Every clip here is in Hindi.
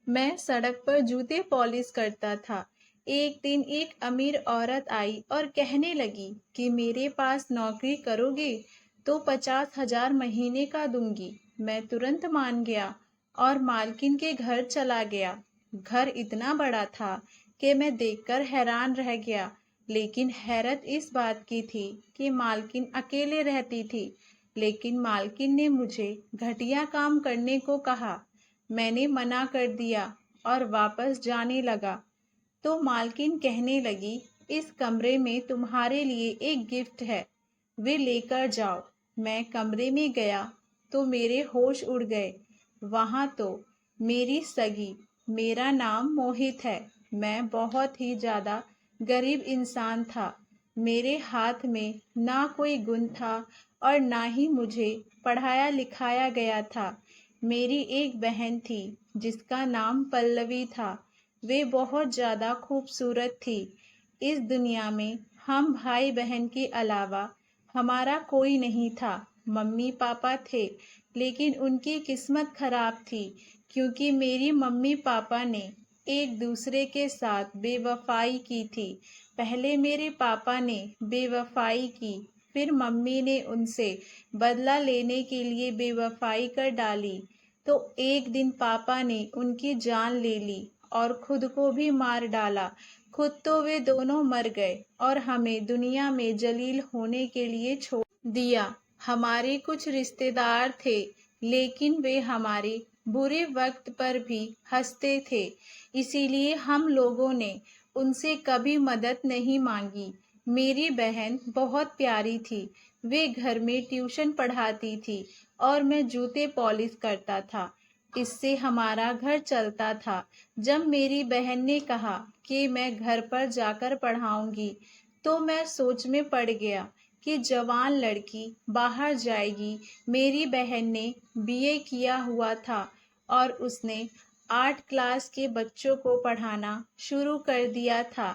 मैं सड़क पर जूते पॉलिश करता था। एक दिन एक अमीर औरत आई और कहने लगी कि मेरे पास नौकरी करोगे तो 50,000 महीने का दूंगी। मैं तुरंत मान गया और मालकिन के घर चला गया। घर इतना बड़ा था कि मैं देखकर हैरान रह गया, लेकिन हैरत इस बात की थी कि मालकिन अकेले रहती थी। लेकिन मालकिन ने मुझे घटिया काम करने को कहा। मैंने मना कर दिया और वापस जाने लगा। तो मालकिन कहने लगी, इस कमरे में तुम्हारे लिए एक गिफ्ट है, वे लेकर जाओ। मैं कमरे में गया तो मेरे होश उड़ गए। वहाँ तो मेरी सगी, मेरा नाम मोहित है। मैं बहुत ही ज़्यादा गरीब इंसान था। मेरे हाथ में ना कोई गुण था और ना ही मुझे पढ़ाया लिखाया गया था। मेरी एक बहन थी जिसका नाम पल्लवी था। वे बहुत ज़्यादा खूबसूरत थी। इस दुनिया में हम भाई बहन के अलावा हमारा कोई नहीं था। मम्मी पापा थे, लेकिन उनकी किस्मत खराब थी क्योंकि मेरी मम्मी पापा ने एक दूसरे के साथ बेवफाई की थी। पहले मेरे पापा ने बेवफाई की, फिर मम्मी ने उनसे बदला लेने के लिए बेवफाई कर डाली। तो एक दिन पापा ने उनकी जान ले ली और खुद को भी मार डाला। खुद तो वे दोनों मर गए और हमें दुनिया में जलील होने के लिए छोड़ दिया। हमारे कुछ रिश्तेदार थे, लेकिन वे हमारे बुरे वक्त पर भी हंसते थे, इसीलिए हम लोगों ने उनसे कभी मदद नहीं मांगी। मेरी बहन बहुत प्यारी थी। वे घर में ट्यूशन पढ़ाती थी और मैं जूते पॉलिश करता था। इससे हमारा घर चलता था। जब मेरी बहन ने कहा कि मैं घर पर जाकर पढ़ाऊंगी, तो मैं सोच में पड़ गया कि जवान लड़की बाहर जाएगी। मेरी बहन ने बीए किया हुआ था और उसने 8 क्लास के बच्चों को पढ़ाना शुरू कर दिया था।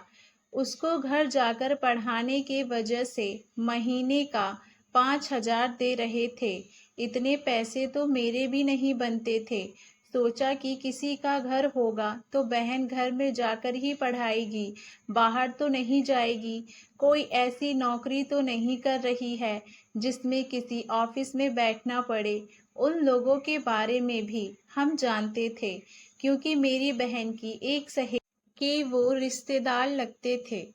उसको घर जाकर पढ़ाने के वजह से महीने का 5,000 दे रहे थे। इतने पैसे तो मेरे भी नहीं बनते थे। सोचा कि किसी का घर होगा तो बहन घर में जाकर ही पढ़ाएगी, बाहर तो नहीं जाएगी। कोई ऐसी नौकरी तो नहीं कर रही है जिसमें किसी ऑफिस में बैठना पड़े। उन लोगों के बारे में भी हम जानते थे क्योंकि मेरी बहन की एक सहेली के वो रिश्तेदार लगते थे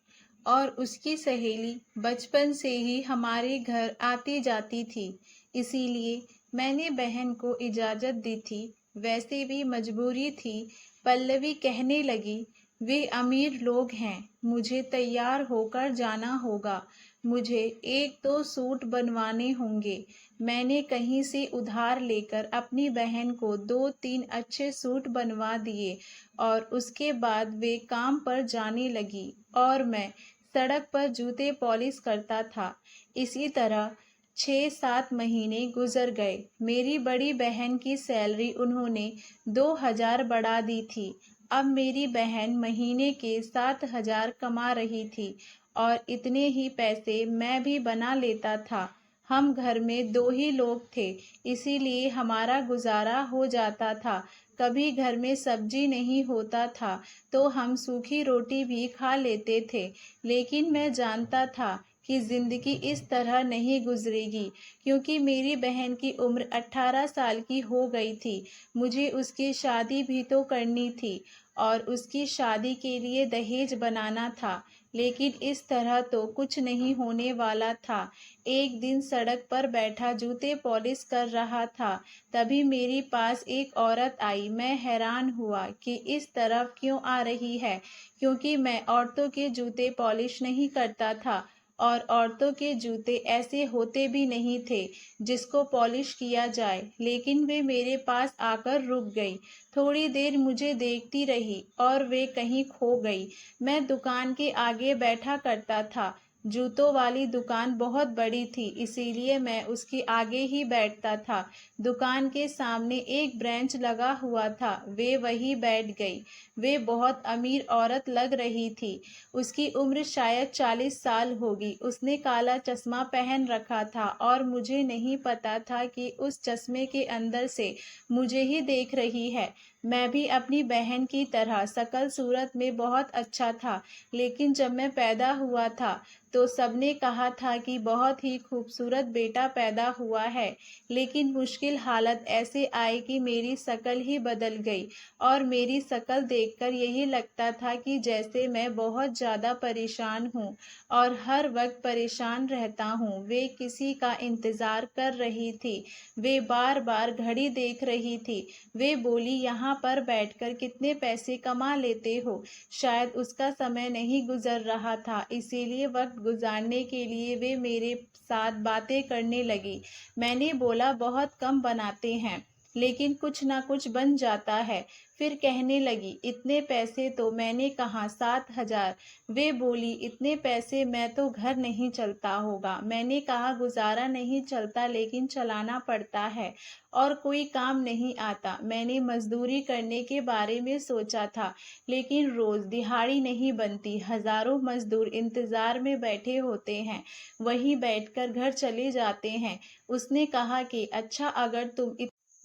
और उसकी सहेली बचपन से ही हमारे घर आती जाती थी। इसीलिए मैंने बहन को इजाज़त दी थी। वैसे भी मजबूरी थी। पल्लवी कहने लगी, वे अमीर लोग हैं, मुझे तैयार होकर जाना होगा। मुझे एक दो सूट बनवाने होंगे। मैंने कहीं से उधार लेकर अपनी बहन को 2-3 अच्छे सूट बनवा दिए और उसके बाद वे काम पर जाने लगी और मैं सड़क पर जूते पॉलिश करता था। इसी तरह 6-7 महीने गुजर गए। मेरी बड़ी बहन की सैलरी उन्होंने 2,000 बढ़ा दी थी। अब मेरी बहन महीने के 7,000 कमा रही थी और इतने ही पैसे मैं भी बना लेता था। हम घर में 2 ही लोग थे, इसीलिए हमारा गुजारा हो जाता था। कभी घर में सब्जी नहीं होता था तो हम सूखी रोटी भी खा लेते थे। लेकिन मैं जानता था कि ज़िंदगी इस तरह नहीं गुजरेगी क्योंकि मेरी बहन की उम्र 18 साल की हो गई थी। मुझे उसकी शादी भी तो करनी थी और उसकी शादी के लिए दहेज बनाना था। लेकिन इस तरह तो कुछ नहीं होने वाला था। एक दिन सड़क पर बैठा जूते पॉलिश कर रहा था, तभी मेरे पास एक औरत आई। मैं हैरान हुआ कि इस तरफ क्यों आ रही है, क्योंकि मैं औरतों के जूते पॉलिश नहीं करता था और औरतों के जूते ऐसे होते भी नहीं थे जिसको पॉलिश किया जाए। लेकिन वे मेरे पास आकर रुक गई, थोड़ी देर मुझे देखती रही और वे कहीं खो गई। मैं दुकान के आगे बैठा करता था। जूतों वाली दुकान बहुत बड़ी थी, इसीलिए मैं उसके आगे ही बैठता था। दुकान के सामने एक ब्रेंच लगा हुआ था, वे वहीं बैठ गई। वे बहुत अमीर औरत लग रही थी। उसकी उम्र शायद 40 साल होगी। उसने काला चश्मा पहन रखा था और मुझे नहीं पता था कि उस चश्मे के अंदर से मुझे ही देख रही है। मैं भी अपनी बहन की तरह शकल सूरत में बहुत अच्छा था, लेकिन जब मैं पैदा हुआ था तो सबने कहा था कि बहुत ही खूबसूरत बेटा पैदा हुआ है। लेकिन मुश्किल हालत ऐसे आई कि मेरी शकल ही बदल गई और मेरी शकल देखकर यही लगता था कि जैसे मैं बहुत ज़्यादा परेशान हूँ और हर वक्त परेशान रहता हूँ। वे किसी का इंतज़ार कर रही थी, वे बार बार घड़ी देख रही थी। वे बोली, यहाँ पर बैठकर कितने पैसे कमा लेते हो। शायद उसका समय नहीं गुजर रहा था, इसीलिए वक्त गुजारने के लिए वे मेरे साथ बातें करने लगी। मैंने बोला, बहुत कम बनाते हैं, लेकिन कुछ ना कुछ बन जाता है। फिर कहने लगी, इतने पैसे? तो मैंने कहा 7,000। वे बोली, इतने पैसे में तो घर नहीं चलता होगा। मैंने कहा, गुजारा नहीं चलता लेकिन चलाना पड़ता है और कोई काम नहीं आता। मैंने मजदूरी करने के बारे में सोचा था, लेकिन रोज दिहाड़ी नहीं बनती। हजारों मजदूर इंतजार में बैठे होते हैं, वहीं बैठकर घर चले जाते हैं। उसने कहा कि अच्छा, अगर तुम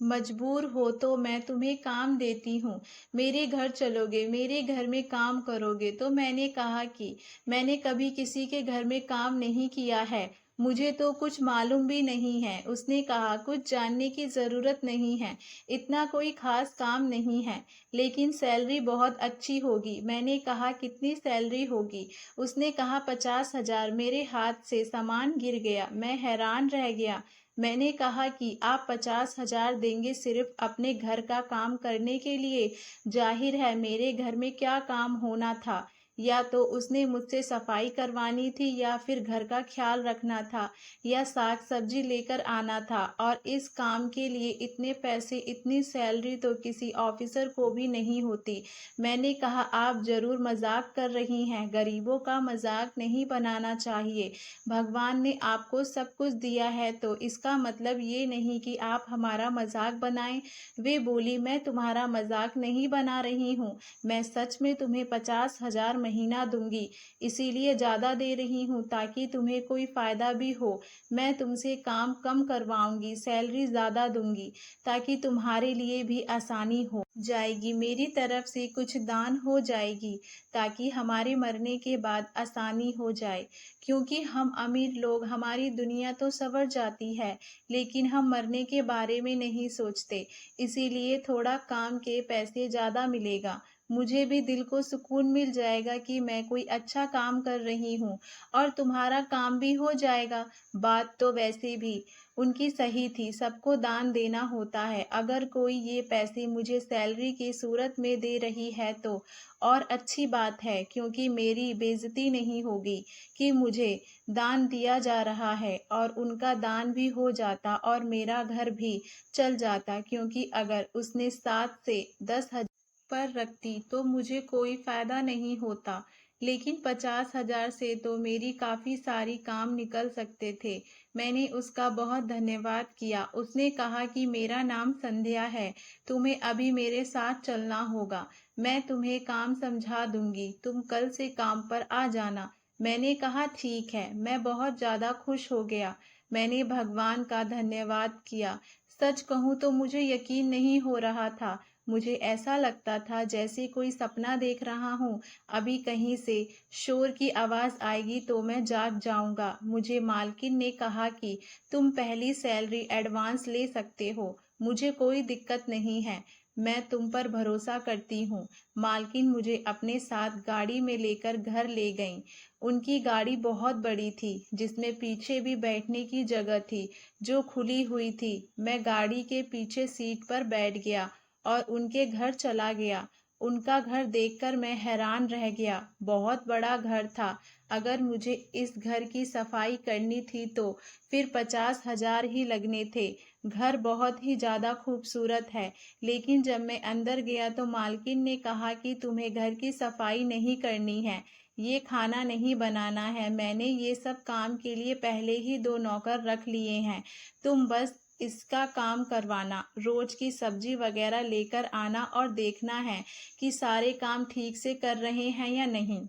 मजबूर हो तो मैं तुम्हें काम देती हूँ, मेरे घर चलोगे, मेरे घर में काम करोगे? तो मैंने कहा कि मैंने कभी किसी के घर में काम नहीं किया है, मुझे तो कुछ मालूम भी नहीं है। उसने कहा, कुछ जानने की ज़रूरत नहीं है, इतना कोई खास काम नहीं है, लेकिन सैलरी बहुत अच्छी होगी। मैंने कहा, कितनी सैलरी होगी? उसने कहा, 50,000। मेरे हाथ से सामान गिर गया, मैं हैरान रह गया। मैंने कहा कि आप 50,000 देंगे सिर्फ अपने घर का काम करने के लिए? जाहिर है मेरे घर में क्या काम होना था, या तो उसने मुझसे सफाई करवानी थी, या फिर घर का ख्याल रखना था, या साग सब्जी लेकर आना था। और इस काम के लिए इतने पैसे, इतनी सैलरी तो किसी ऑफिसर को भी नहीं होती। मैंने कहा, आप जरूर मजाक कर रही हैं, गरीबों का मजाक नहीं बनाना चाहिए। भगवान ने आपको सब कुछ दिया है, तो इसका मतलब ये नहीं कि आप हमारा मजाक बनाएं। वे बोली, मैं तुम्हारा मजाक नहीं बना रही हूँ, मैं सच में तुम्हें 50,000 महीना दूंगी, इसीलिए ज़्यादा दे रही हूँ ताकि तुम्हें कोई फ़ायदा भी हो। मैं तुमसे काम कम करवाऊंगी, सैलरी ज़्यादा दूंगी, ताकि तुम्हारे लिए भी आसानी हो जाएगी। मेरी तरफ से कुछ दान हो जाएगी, ताकि हमारे मरने के बाद आसानी हो जाए। क्योंकि हम अमीर लोग, हमारी दुनिया तो संवर जाती है, लेकिन हम मरने के बारे में नहीं सोचते, इसीलिए थोड़ा काम के पैसे ज़्यादा मिलेगा। मुझे भी दिल को सुकून मिल जाएगा कि मैं कोई अच्छा काम कर रही हूँ, और तुम्हारा काम भी हो जाएगा। बात तो वैसे भी उनकी सही थी, सबको दान देना होता है। अगर कोई ये पैसे मुझे सैलरी की सूरत में दे रही है तो और अच्छी बात है, क्योंकि मेरी बेइज्जती नहीं होगी कि मुझे दान दिया जा रहा है, और उनका दान भी हो जाता और मेरा घर भी चल जाता। क्योंकि अगर उसने 7 से 10,000 पर रखती तो मुझे कोई फायदा नहीं होता, लेकिन 50,000 से तो मेरी काफ़ी सारी काम निकल सकते थे। मैंने उसका बहुत धन्यवाद किया। उसने कहा कि मेरा नाम संध्या है, तुम्हें अभी मेरे साथ चलना होगा, मैं तुम्हें काम समझा दूंगी, तुम कल से काम पर आ जाना। मैंने कहा, ठीक है। मैं बहुत ज़्यादा खुश हो गया, मैंने भगवान का धन्यवाद किया। सच कहूँ तो मुझे यकीन नहीं हो रहा था, मुझे ऐसा लगता था जैसे कोई सपना देख रहा हूँ। अभी कहीं से शोर की आवाज़ आएगी तो मैं जाग जाऊंगा। मुझे मालकिन ने कहा कि तुम पहली सैलरी एडवांस ले सकते हो, मुझे कोई दिक्कत नहीं है, मैं तुम पर भरोसा करती हूँ। मालकिन मुझे अपने साथ गाड़ी में लेकर घर ले गईं। उनकी गाड़ी बहुत बड़ी थी, जिसमें पीछे भी बैठने की जगह थी, जो खुली हुई थी। मैं गाड़ी के पीछे सीट पर बैठ गया और उनके घर चला गया। उनका घर देखकर मैं हैरान रह गया, बहुत बड़ा घर था। अगर मुझे इस घर की सफाई करनी थी तो फिर 50,000 ही लगने थे। घर बहुत ही ज़्यादा खूबसूरत है, लेकिन जब मैं अंदर गया तो मालकिन ने कहा कि तुम्हें घर की सफाई नहीं करनी है, ये खाना नहीं बनाना है, मैंने ये सब काम के लिए पहले ही 2 नौकर रख लिए हैं, तुम बस इसका काम करवाना, रोज की सब्जी वगैरह लेकर आना और देखना है कि सारे काम ठीक से कर रहे हैं या नहीं।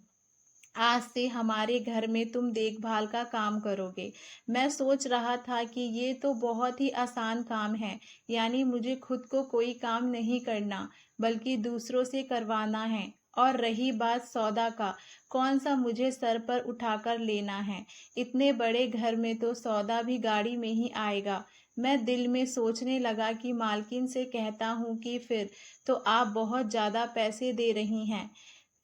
आज से हमारे घर में तुम देखभाल का काम करोगे। मैं सोच रहा था कि ये तो बहुत ही आसान काम है, यानी मुझे खुद को कोई काम नहीं करना, बल्कि दूसरों से करवाना है। और रही बात सौदा का, कौन सा मुझे सर पर उठाकर लेना है। इतने बड़े घर में तो सौदा भी गाड़ी में ही आएगा। मैं दिल में सोचने लगा कि मालकिन से कहता हूँ कि फिर तो आप बहुत ज़्यादा पैसे दे रही हैं।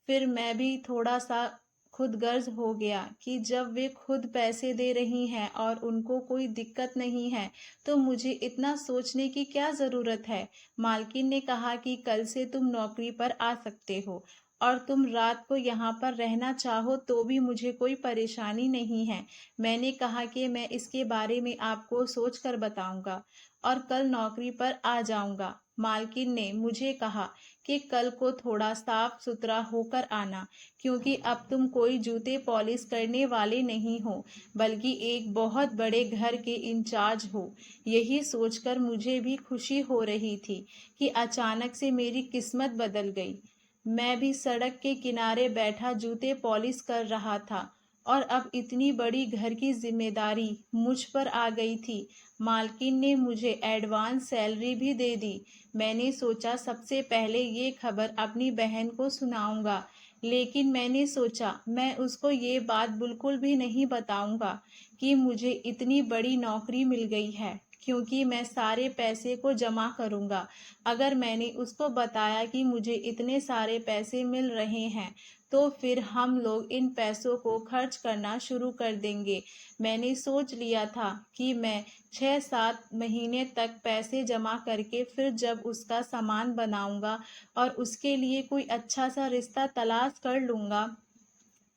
फिर मैं भी थोड़ा सा खुदगर्ज हो गया कि जब वे खुद पैसे दे रही हैं और उनको कोई दिक्कत नहीं है, तो मुझे इतना सोचने की क्या ज़रूरत है। मालकिन ने कहा कि कल से तुम नौकरी पर आ सकते हो और तुम रात को यहाँ पर रहना चाहो तो भी मुझे कोई परेशानी नहीं है। मैंने कहा कि मैं इसके बारे में आपको सोच कर बताऊंगा और कल नौकरी पर आ जाऊंगा। मालकिन ने मुझे कहा कि कल को थोड़ा साफ सुथरा होकर आना, क्योंकि अब तुम कोई जूते पॉलिश करने वाले नहीं हो, बल्कि एक बहुत बड़े घर के इंचार्ज हो। यही सोचकर मुझे भी खुशी हो रही थी कि अचानक से मेरी किस्मत बदल गई। मैं भी सड़क के किनारे बैठा जूते पॉलिश कर रहा था और अब इतनी बड़ी घर की जिम्मेदारी मुझ पर आ गई थी। मालकिन ने मुझे एडवांस सैलरी भी दे दी। मैंने सोचा सबसे पहले ये खबर अपनी बहन को सुनाऊंगा, लेकिन मैंने सोचा मैं उसको ये बात बिल्कुल भी नहीं बताऊंगा कि मुझे इतनी बड़ी नौकरी मिल गई है, क्योंकि मैं सारे पैसे को जमा करूंगा। अगर मैंने उसको बताया कि मुझे इतने सारे पैसे मिल रहे हैं, तो फिर हम लोग इन पैसों को खर्च करना शुरू कर देंगे। मैंने सोच लिया था कि मैं 6-7 महीने तक पैसे जमा करके फिर जब उसका सामान बनाऊंगा और उसके लिए कोई अच्छा सा रिश्ता तलाश कर लूंगा,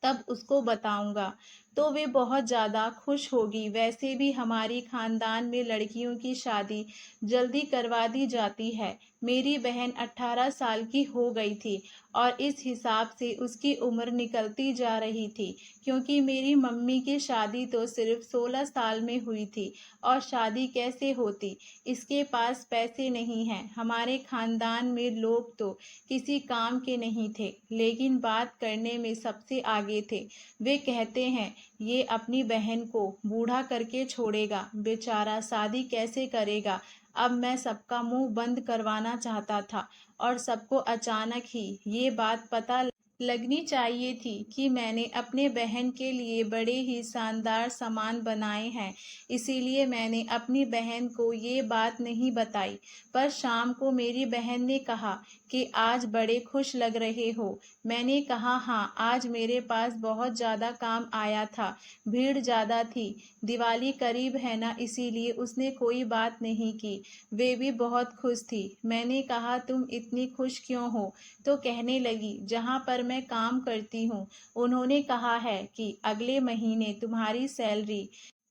तब उसको बताऊंगा तो वे बहुत ज़्यादा खुश होगी। वैसे भी हमारी खानदान में लड़कियों की शादी जल्दी करवा दी जाती है। मेरी बहन 18 साल की हो गई थी और इस हिसाब से उसकी उम्र निकलती जा रही थी, क्योंकि मेरी मम्मी की शादी तो सिर्फ 16 साल में हुई थी। और शादी कैसे होती, इसके पास पैसे नहीं हैं। हमारे खानदान में लोग तो किसी काम के नहीं थे, लेकिन बात करने में सबसे आगे थे। वे कहते हैं ये अपनी बहन को बूढ़ा करके छोड़ेगा, बेचारा शादी कैसे करेगा। अब मैं सबका मुंह बंद करवाना चाहता था और सबको अचानक ही ये बात पता लगनी चाहिए थी कि मैंने अपने बहन के लिए बड़े ही शानदार सामान बनाए हैं। इसीलिए मैंने अपनी बहन को ये बात नहीं बताई। पर शाम को मेरी बहन ने कहा कि आज बड़े खुश लग रहे हो। मैंने कहा हाँ, आज मेरे पास बहुत ज़्यादा काम आया था, भीड़ ज़्यादा थी। दिवाली करीब है ना, इसीलिए उसने कोई बात नहीं की। वे भी बहुत खुश थी। मैंने कहा तुम इतनी खुश क्यों हो, तो कहने लगी जहाँ पर मैं काम करती हूँ, उन्होंने कहा है कि अगले महीने तुम्हारी सैलरी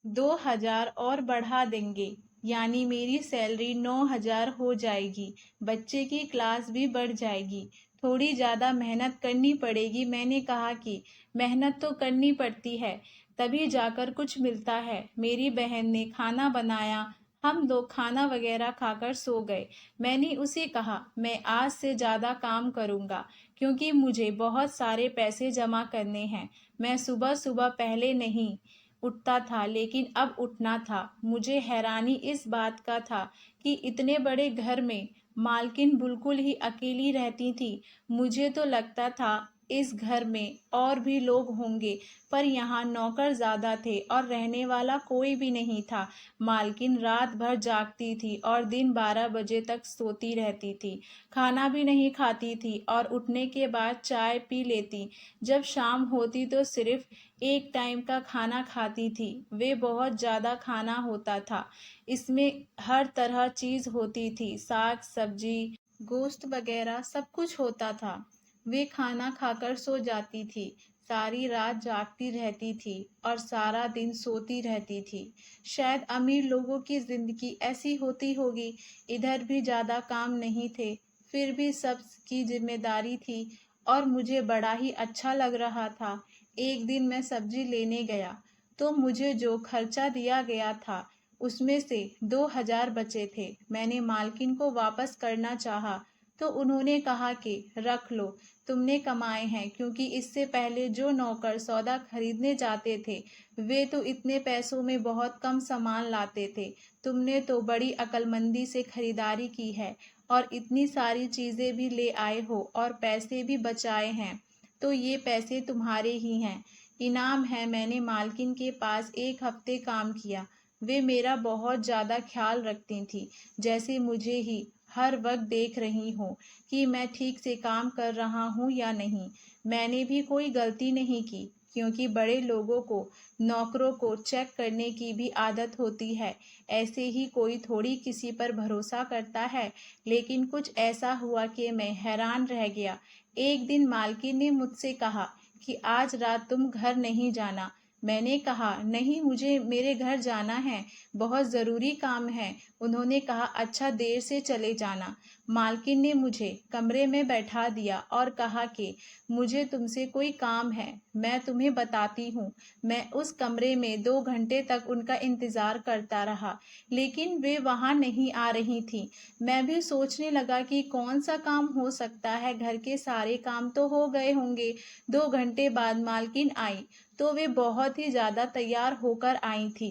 2,000 और बढ़ा देंगे, यानी मेरी सैलरी 9,000 हो जाएगी। बच्चे की क्लास भी बढ़ जाएगी। थोड़ी ज़्यादा मेहनत करनी पड़ेगी। मैंने कहा कि मेहनत तो करनी पड़ती है, तभी जाकर कुछ मिलता है। मेरी बहन ने खाना बनाया, हम लोग खाना वगैरह खाकर सो गए। मैंने उसे कहा मैं आज से ज़्यादा काम करूँगा, क्योंकि मुझे बहुत सारे पैसे जमा करने हैं। मैं सुबह सुबह पहले नहीं उठता था, लेकिन अब उठना था। मुझे हैरानी इस बात का था कि इतने बड़े घर में मालकिन बिल्कुल ही अकेली रहती थी। मुझे तो लगता था इस घर में और भी लोग होंगे, पर यहाँ नौकर ज़्यादा थे और रहने वाला कोई भी नहीं था। मालकिन रात भर जागती थी और दिन 12 बजे तक सोती रहती थी। खाना भी नहीं खाती थी और उठने के बाद चाय पी लेती। जब शाम होती तो सिर्फ एक टाइम का खाना खाती थी। वे बहुत ज़्यादा खाना होता था। इसमें हर तरह चीज़ होती थी, साग सब्जी गोश्त वगैरह सब कुछ होता था। वे खाना खाकर सो जाती थी, सारी रात जागती रहती थी और सारा दिन सोती रहती थी। शायद अमीर लोगों की जिंदगी ऐसी होती होगी। इधर भी ज़्यादा काम नहीं थे, फिर भी सबकी जिम्मेदारी थी और मुझे बड़ा ही अच्छा लग रहा था। एक दिन मैं सब्जी लेने गया तो मुझे जो खर्चा दिया गया था उसमें से 2,000 बचे थे। मैंने मालकिन को वापस करना चाहा तो उन्होंने कहा कि रख लो, तुमने कमाए हैं, क्योंकि इससे पहले जो नौकर सौदा खरीदने जाते थे वे तो इतने पैसों में बहुत कम सामान लाते थे। तुमने तो बड़ी अक्लमंदी से खरीदारी की है और इतनी सारी चीज़ें भी ले आए हो और पैसे भी बचाए हैं, तो ये पैसे तुम्हारे ही हैं। इनाम है, मैंने मालकिन के पास 1 हफ्ते काम किया। वे मेरा बहुत ज़्यादा ख्याल रखती थी, जैसे मुझे ही हर वक्त देख रही हो कि मैं ठीक से काम कर रहा हूँ या नहीं। मैंने भी कोई गलती नहीं की, क्योंकि बड़े लोगों को नौकरों को चेक करने की भी आदत होती है। ऐसे ही कोई थोड़ी किसी पर भरोसा करता है। लेकिन कुछ ऐसा हुआ कि मैं हैरान रह गया। एक दिन मालकिन ने मुझसे कहा कि आज रात तुम घर नहीं जाना। मैंने कहा नहीं, मुझे मेरे घर जाना है, बहुत ज़रूरी काम है। उन्होंने कहा अच्छा, देर से चले जाना। मालकिन ने मुझे कमरे में बैठा दिया और कहा कि मुझे तुमसे कोई काम है, मैं तुम्हें बताती हूँ। मैं उस कमरे में 2 घंटे तक उनका इंतज़ार करता रहा, लेकिन वे वहाँ नहीं आ रही थीं। मैं भी सोचने लगा कि कौन सा काम हो सकता है, घर के सारे काम तो हो गए होंगे। 2 घंटे बाद मालकिन आई, तो वे बहुत ही ज़्यादा तैयार होकर आई थी।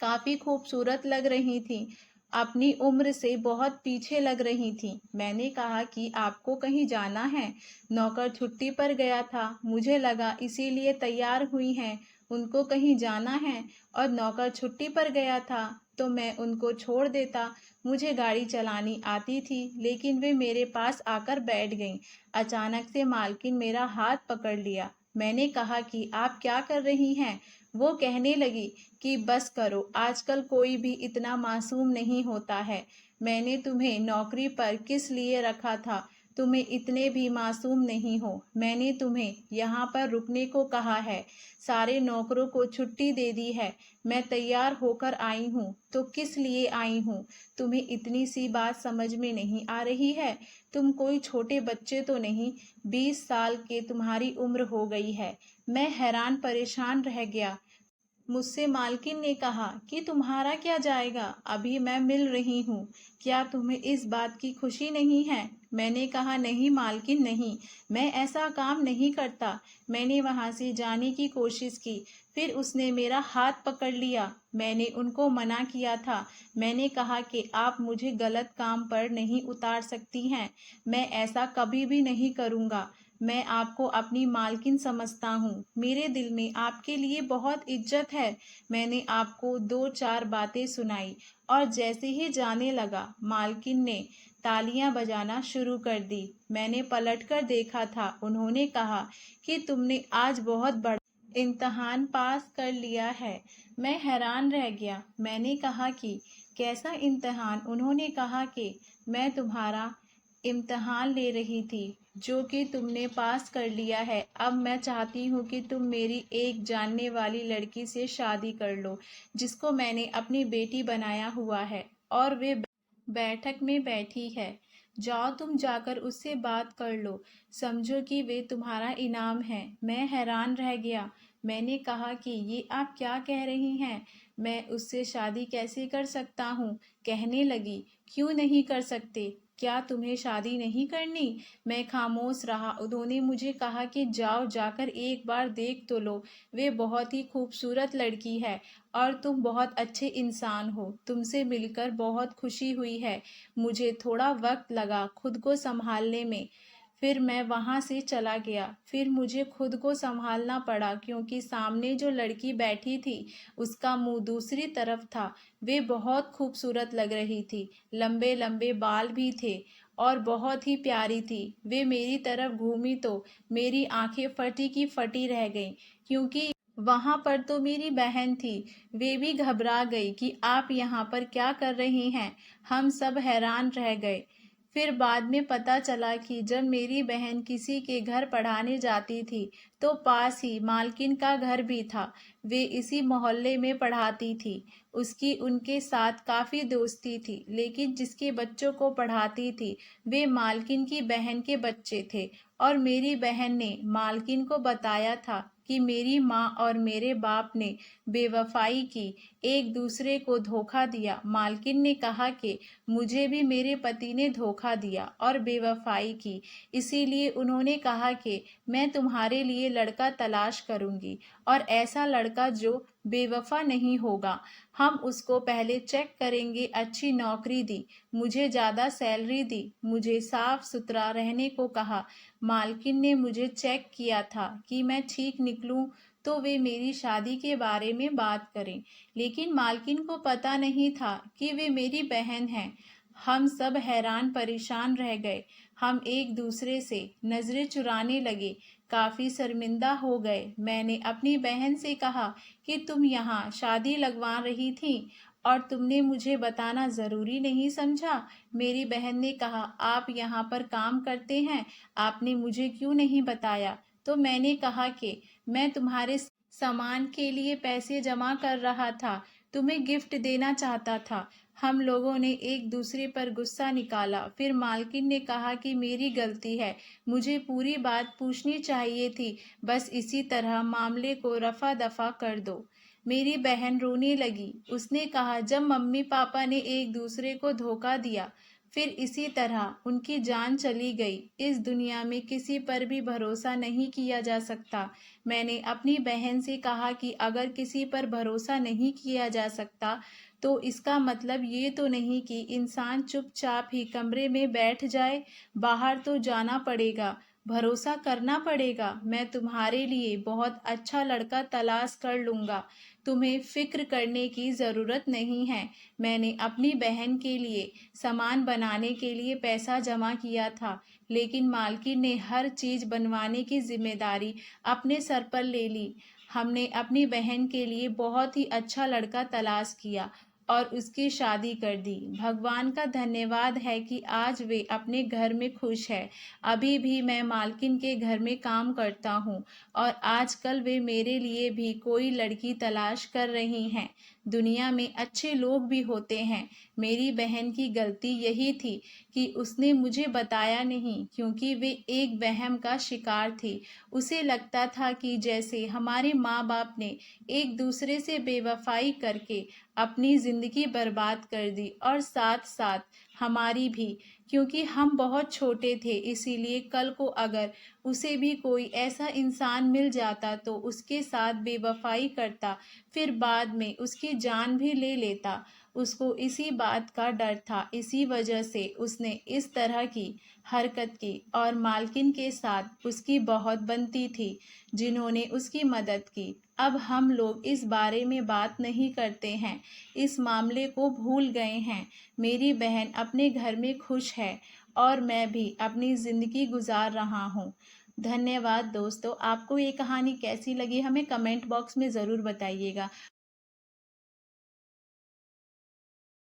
काफ़ी खूबसूरत लग रही थीं, अपनी उम्र से बहुत पीछे लग रही थीं। मैंने कहा कि आपको कहीं जाना है? नौकर छुट्टी पर गया था, मुझे लगा इसीलिए तैयार हुई हैं। उनको कहीं जाना है और नौकर छुट्टी पर गया था तो मैं उनको छोड़ देता। मुझे गाड़ी चलानी आती थी, लेकिन वे मेरे पास आकर बैठ गईं। अचानक से मालकिन मेरा हाथ पकड़ लिया। मैंने कहा कि आप क्या कर रही हैं? वो कहने लगी कि बस करो, आजकल कोई भी इतना मासूम नहीं होता है। मैंने तुम्हें नौकरी पर किस लिए रखा था? तुम्हें इतने भी मासूम नहीं हो। मैंने तुम्हें यहाँ पर रुकने को कहा है, सारे नौकरों को छुट्टी दे दी है। मैं तैयार होकर आई हूँ, तो किस लिए आई हूँ? तुम्हें इतनी सी बात समझ में नहीं आ रही है? तुम कोई छोटे बच्चे तो नहीं, 20 साल के तुम्हारी उम्र हो गई है। मैं हैरान परेशान रह गया। मुझसे मालकिन ने कहा कि तुम्हारा क्या जाएगा, अभी मैं मिल रही हूँ, क्या तुम्हें इस बात की खुशी नहीं है? मैंने कहा नहीं मालकिन, नहीं, मैं ऐसा काम नहीं करता। मैंने वहाँ से जाने की कोशिश की, फिर उसने मेरा हाथ पकड़ लिया। मैंने उनको मना किया था। मैंने कहा कि आप मुझे गलत काम पर नहीं उतार सकती हैं, मैं ऐसा कभी भी नहीं करूँगा। मैं आपको अपनी मालकिन समझता हूँ, मेरे दिल में आपके लिए बहुत इज्जत है। मैंने आपको 2-4 बातें सुनाई और जैसे ही जाने लगा, मालकिन ने तालियां बजाना शुरू कर दी। मैंने पलटकर देखा था। उन्होंने कहा कि तुमने आज बहुत बड़ा इम्तहान पास कर लिया है। मैं हैरान रह गया। मैंने कहा कि कैसा इम्तहान? उन्होंने कहा कि मैं तुम्हारा इम्तहान ले रही थी, जो कि तुमने पास कर लिया है। अब मैं चाहती हूँ कि तुम मेरी एक जानने वाली लड़की से शादी कर लो, जिसको मैंने अपनी बेटी बनाया हुआ है और वे बैठक में बैठी है। जाओ, तुम जाकर उससे बात कर लो, समझो कि वे तुम्हारा इनाम है। मैं हैरान रह गया। मैंने कहा कि ये आप क्या कह रही हैं? मैं उससे शादी कैसे कर सकता हूँ? कहने लगी, क्यों नहीं कर सकते? क्या तुम्हें शादी नहीं करनी? मैं खामोश रहा। उन्होंने मुझे कहा कि जाओ, जाकर एक बार देख तो लो, वे बहुत ही खूबसूरत लड़की है और तुम बहुत अच्छे इंसान हो। तुमसे मिलकर बहुत खुशी हुई है। मुझे थोड़ा वक्त लगा खुद को संभालने में, फिर मैं वहाँ से चला गया। फिर मुझे खुद को संभालना पड़ा, क्योंकि सामने जो लड़की बैठी थी उसका मुंह दूसरी तरफ था। वे बहुत खूबसूरत लग रही थी, लंबे लंबे बाल भी थे और बहुत ही प्यारी थी। वे मेरी तरफ घूमी तो मेरी आंखें फटी की फटी रह गईं, क्योंकि वहां पर तो मेरी बहन थी। वे भी घबरा गई कि आप यहाँ पर क्या कर रही हैं। हम सब हैरान रह गए। फिर बाद में पता चला कि जब मेरी बहन किसी के घर पढ़ाने जाती थी, तो पास ही मालकिन का घर भी था। वे इसी मोहल्ले में पढ़ाती थी। उसकी उनके साथ काफ़ी दोस्ती थी, लेकिन जिसके बच्चों को पढ़ाती थी वे मालकिन की बहन के बच्चे थे। और मेरी बहन ने मालकिन को बताया था कि मेरी माँ और मेरे बाप ने बेवफाई की, एक दूसरे को धोखा दिया। मालकिन ने कहा कि मुझे भी मेरे पति ने धोखा दिया और बेवफाई की, इसीलिए उन्होंने कहा कि मैं तुम्हारे लिए लड़का तलाश करूंगी, और ऐसा लड़का जो बेवफा नहीं होगा। हम उसको पहले चेक करेंगे। अच्छी नौकरी दी, मुझे ज़्यादा सैलरी दी, मुझे साफ सुथरा रहने को कहा। मालकिन ने मुझे चेक किया था कि मैं ठीक निकलूं तो वे मेरी शादी के बारे में बात करें, लेकिन मालकिन को पता नहीं था कि वे मेरी बहन हैं। हम सब हैरान परेशान रह गए। हम एक दूसरे से नजरें चुराने लगे, काफी शर्मिंदा हो गए। मैंने अपनी बहन से कहा कि तुम यहाँ शादी लगवा रही थी और तुमने मुझे बताना जरूरी नहीं समझा। मेरी बहन ने कहा, आप यहाँ पर काम करते हैं, आपने मुझे क्यों नहीं बताया? तो मैंने कहा कि मैं तुम्हारे सामान के लिए पैसे जमा कर रहा था, तुम्हें गिफ्ट देना चाहता था। हम लोगों ने एक दूसरे पर गुस्सा निकाला। फिर मालकिन ने कहा कि मेरी गलती है, मुझे पूरी बात पूछनी चाहिए थी, बस इसी तरह मामले को रफा दफा कर दो। मेरी बहन रोने लगी। उसने कहा, जब मम्मी पापा ने एक दूसरे को धोखा दिया, फिर इसी तरह उनकी जान चली गई। इस दुनिया में किसी पर भी भरोसा नहीं किया जा सकता। मैंने अपनी बहन से कहा कि अगर किसी पर भरोसा नहीं किया जा सकता तो इसका मतलब ये तो नहीं कि इंसान चुपचाप ही कमरे में बैठ जाए। बाहर तो जाना पड़ेगा, भरोसा करना पड़ेगा। मैं तुम्हारे लिए बहुत अच्छा लड़का तलाश कर लूँगा, तुम्हें फिक्र करने की ज़रूरत नहीं है। मैंने अपनी बहन के लिए सामान बनाने के लिए पैसा जमा किया था, लेकिन मालकिन ने हर चीज़ बनवाने की जिम्मेदारी अपने सर पर ले ली। हमने अपनी बहन के लिए बहुत ही अच्छा लड़का तलाश किया और उसकी शादी कर दी। भगवान का धन्यवाद है कि आज वे अपने घर में खुश है। अभी भी मैं मालकिन के घर में काम करता हूँ और आजकल वे मेरे लिए भी कोई लड़की तलाश कर रही हैं। दुनिया में अच्छे लोग भी होते हैं। मेरी बहन की गलती यही थी कि उसने मुझे बताया नहीं, क्योंकि वे एक वहम का शिकार थी। उसे लगता था कि जैसे हमारे माँ बाप ने एक दूसरे से बेवफाई करके अपनी ज़िंदगी बर्बाद कर दी, और साथ साथ हमारी भी, क्योंकि हम बहुत छोटे थे, इसीलिए कल को अगर उसे भी कोई ऐसा इंसान मिल जाता तो उसके साथ बेवफाई करता, फिर बाद में उसकी जान भी ले लेता। उसको इसी बात का डर था, इसी वजह से उसने इस तरह की हरकत की, और मालकिन के साथ उसकी बहुत बनती थी, जिन्होंने उसकी मदद की। अब हम लोग इस बारे में बात नहीं करते हैं, इस मामले को भूल गए हैं। मेरी बहन अपने घर में खुश है और मैं भी अपनी ज़िंदगी गुजार रहा हूँ। धन्यवाद दोस्तों। आपको ये कहानी कैसी लगी हमें कमेंट बॉक्स में ज़रूर बताइएगा।